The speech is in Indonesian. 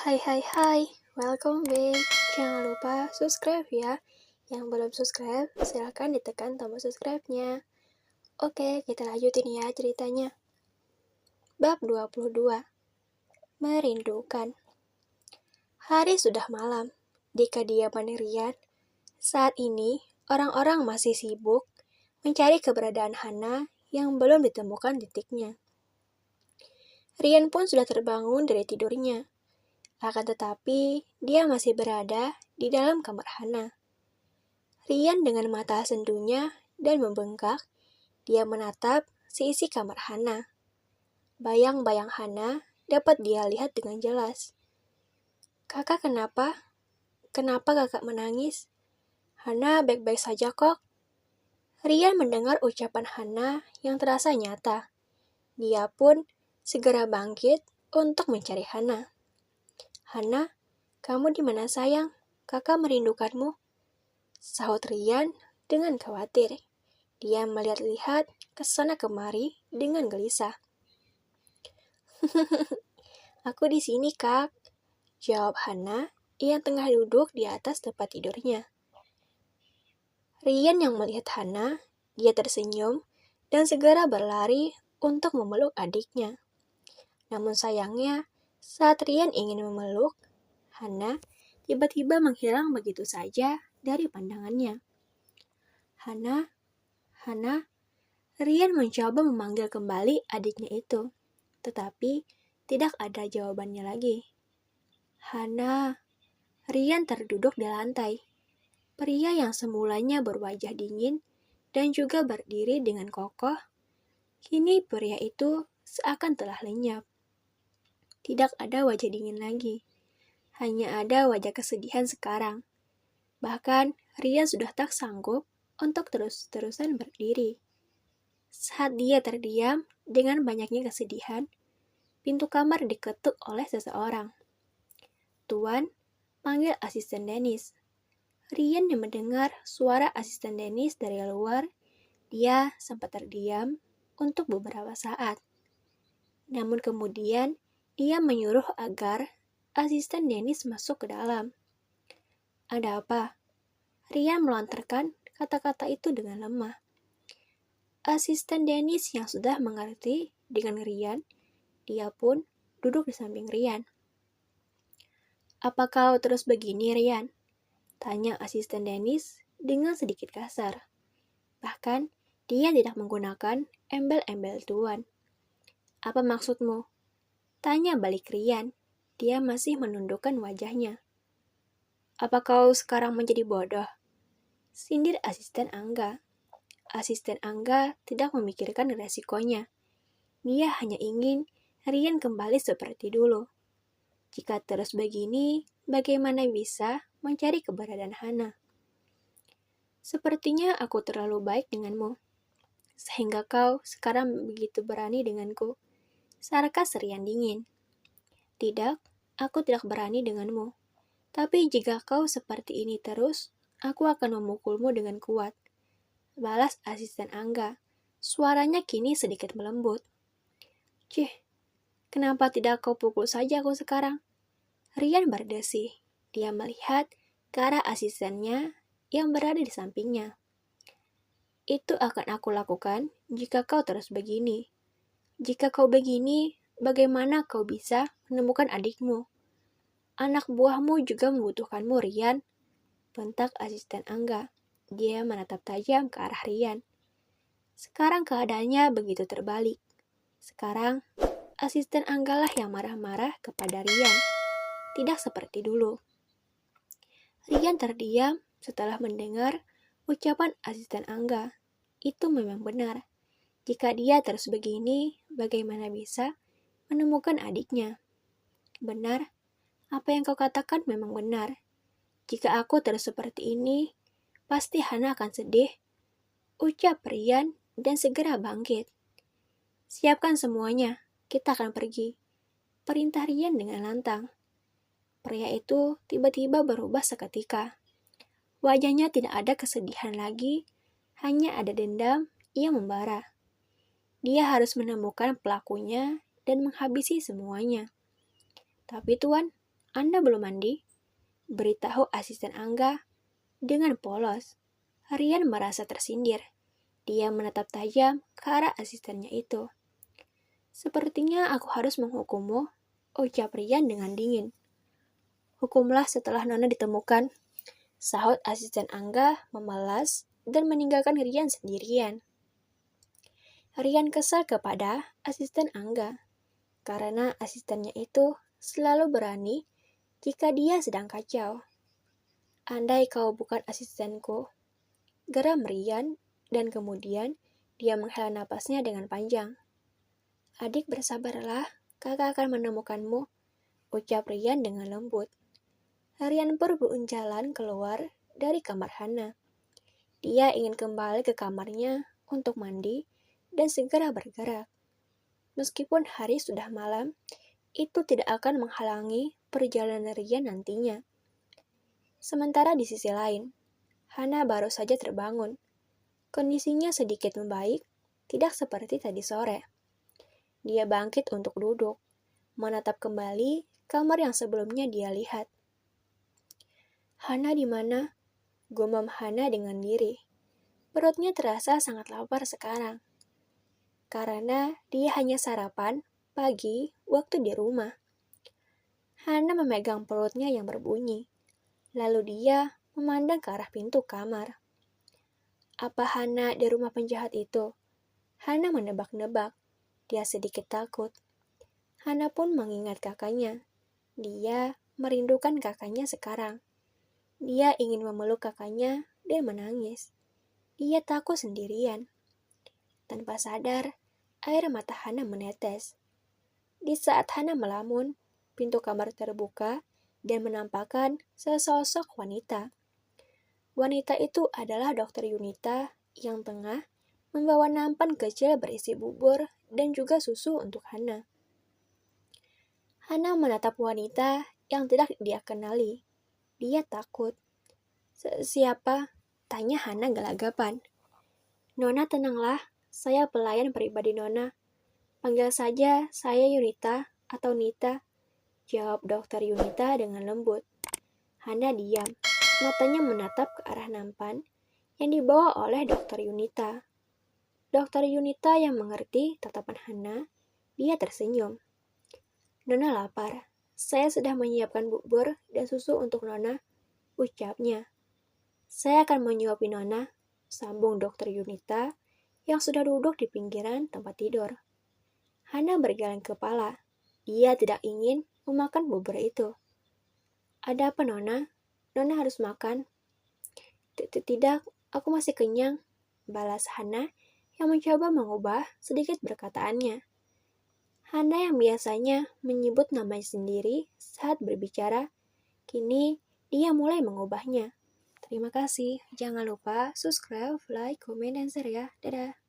Hai hai hai, welcome back. Jangan lupa subscribe ya. Yang belum subscribe, silahkan ditekan tombol subscribe-nya. Oke, kita lanjutin ya ceritanya. Bab 22. Merindukan. Hari sudah malam. Di kediaman Rian, saat ini orang-orang masih sibuk mencari keberadaan Hana yang belum ditemukan titiknya. Rian pun sudah terbangun dari tidurnya. Akan tetapi, dia masih berada di dalam kamar Hana. Rian dengan mata sendunya dan membengkak, dia menatap seisi kamar Hana. Bayang-bayang Hana dapat dia lihat dengan jelas. Kakak kenapa? Kenapa kakak menangis? Hana baik-baik saja kok. Rian mendengar ucapan Hana yang terasa nyata. Dia pun segera bangkit untuk mencari Hana. Hana, kamu di mana sayang? Kakak merindukanmu. Sahut Rian dengan khawatir. Dia melihat-lihat ke sana kemari dengan gelisah. Aku di sini, Kak. Jawab Hana yang tengah duduk di atas tempat tidurnya. Rian yang melihat Hana, dia tersenyum dan segera berlari untuk memeluk adiknya. Namun sayangnya, saat Rian ingin memeluk, Hana tiba-tiba menghilang begitu saja dari pandangannya. Hana, Hana, Rian mencoba memanggil kembali adiknya itu, tetapi tidak ada jawabannya lagi. Hana, Rian terduduk di lantai. Pria yang semulanya berwajah dingin dan juga berdiri dengan kokoh, kini pria itu seakan telah lenyap. Tidak ada wajah dingin lagi. Hanya ada wajah kesedihan sekarang. Bahkan, Rian sudah tak sanggup untuk terus-terusan berdiri. Saat dia terdiam dengan banyaknya kesedihan, pintu kamar diketuk oleh seseorang. Tuan, panggil asisten Dennis. Rian yang mendengar suara asisten Dennis dari luar, dia sempat terdiam untuk beberapa saat. Namun kemudian, dia menyuruh agar asisten Dennis masuk ke dalam. Ada apa? Rian melontarkan kata-kata itu dengan lemah. Asisten Dennis yang sudah mengerti dengan Rian, dia pun duduk di samping Rian. Apa kau terus begini, Rian? Tanya asisten Dennis dengan sedikit kasar. Bahkan, dia tidak menggunakan embel-embel tuan. Apa maksudmu? Tanya balik Rian. Dia masih menundukkan wajahnya. Apa kau sekarang menjadi bodoh? Sindir asisten Angga. Asisten Angga tidak memikirkan resikonya. Dia hanya ingin Rian kembali seperti dulu. Jika terus begini, bagaimana bisa mencari keberadaan Hana? Sepertinya aku terlalu baik denganmu, sehingga kau sekarang begitu berani denganku. Sarkas Rian dingin. Tidak, aku tidak berani denganmu. Tapi jika kau seperti ini terus, aku akan memukulmu dengan kuat. Balas asisten Angga. Suaranya kini sedikit melembut. Cih, kenapa tidak kau pukul saja aku sekarang? Rian berdesih. Dia melihat ke arah asistennya yang berada di sampingnya. Itu akan aku lakukan jika kau terus begini. Jika kau begini, bagaimana kau bisa menemukan adikmu? Anak buahmu juga membutuhkanmu, Rian. Bentak asisten Angga. Dia menatap tajam ke arah Rian. Sekarang keadaannya begitu terbalik. Sekarang, asisten Angga lah yang marah-marah kepada Rian. Tidak seperti dulu. Rian terdiam setelah mendengar ucapan asisten Angga. Itu memang benar. Jika dia terus begini, bagaimana bisa menemukan adiknya? Benar, apa yang kau katakan memang benar. Jika aku terus seperti ini, pasti Hana akan sedih. Ucap Rian dan segera bangkit. Siapkan semuanya, kita akan pergi. Perintah Rian dengan lantang. Pria itu tiba-tiba berubah seketika. Wajahnya tidak ada kesedihan lagi, hanya ada dendam yang membara. Dia harus menemukan pelakunya dan menghabisi semuanya. Tapi Tuan, Anda belum mandi? Beritahu asisten Angga dengan polos. Rian merasa tersindir. Dia menatap tajam ke arah asistennya itu. Sepertinya aku harus menghukummu, ucap Rian dengan dingin. Hukumlah setelah Nona ditemukan, sahut asisten Angga memelas dan meninggalkan Rian sendirian. Rian kesal kepada asisten Angga, karena asistennya itu selalu berani jika dia sedang kacau. Andai kau bukan asistenku, geram Rian, dan kemudian dia menghela napasnya dengan panjang. Adik bersabarlah, kakak akan menemukanmu, ucap Rian dengan lembut. Rian berjalan keluar dari kamar Hana. Dia ingin kembali ke kamarnya untuk mandi dan segera bergerak. Meskipun hari sudah malam, itu tidak akan menghalangi perjalanan Rian nantinya. Sementara di sisi lain, Hana baru saja terbangun. Kondisinya sedikit membaik, tidak seperti tadi sore. Dia bangkit untuk duduk, menatap kembali kamar yang sebelumnya dia lihat. Hana di mana? Gumam Hana dengan diri. Perutnya terasa sangat lapar sekarang. Karena dia hanya sarapan pagi waktu di rumah. Hana memegang perutnya yang berbunyi. Lalu dia memandang ke arah pintu kamar. Apa Hana di rumah penjahat itu? Hana menebak-nebak. Dia sedikit takut. Hana pun mengingat kakaknya. Dia merindukan kakaknya sekarang. Dia ingin memeluk kakaknya dan menangis. Dia takut sendirian. Tanpa sadar, air mata Hana menetes. Di saat Hana melamun, pintu kamar terbuka dan menampakkan sesosok wanita. Wanita itu adalah Dokter Yunita yang tengah membawa nampan kecil berisi bubur dan juga susu untuk Hana. Hana menatap wanita yang tidak dia kenali. Dia takut. Siapa? Tanya Hana gelagapan. Nona tenanglah, saya pelayan pribadi Nona. Panggil saja saya Yunita atau Nita, jawab Dokter Yunita dengan lembut. Hana diam, matanya menatap ke arah nampan yang dibawa oleh Dokter Yunita. Dokter Yunita yang mengerti tatapan Hana, dia tersenyum. Nona lapar, saya sudah menyiapkan bubur dan susu untuk Nona, ucapnya. Saya akan menyuapi Nona, sambung Dokter Yunita yang sudah duduk di pinggiran tempat tidur. Hana bergeleng kepala. Dia tidak ingin memakan bubur itu. Ada apa, Nona? Nona harus makan. Tidak, aku masih kenyang, balas Hana yang mencoba mengubah sedikit perkataannya. Hana yang biasanya menyebut namanya sendiri saat berbicara, kini dia mulai mengubahnya. Terima kasih. Jangan lupa subscribe, like, komen, dan share ya. Dadah.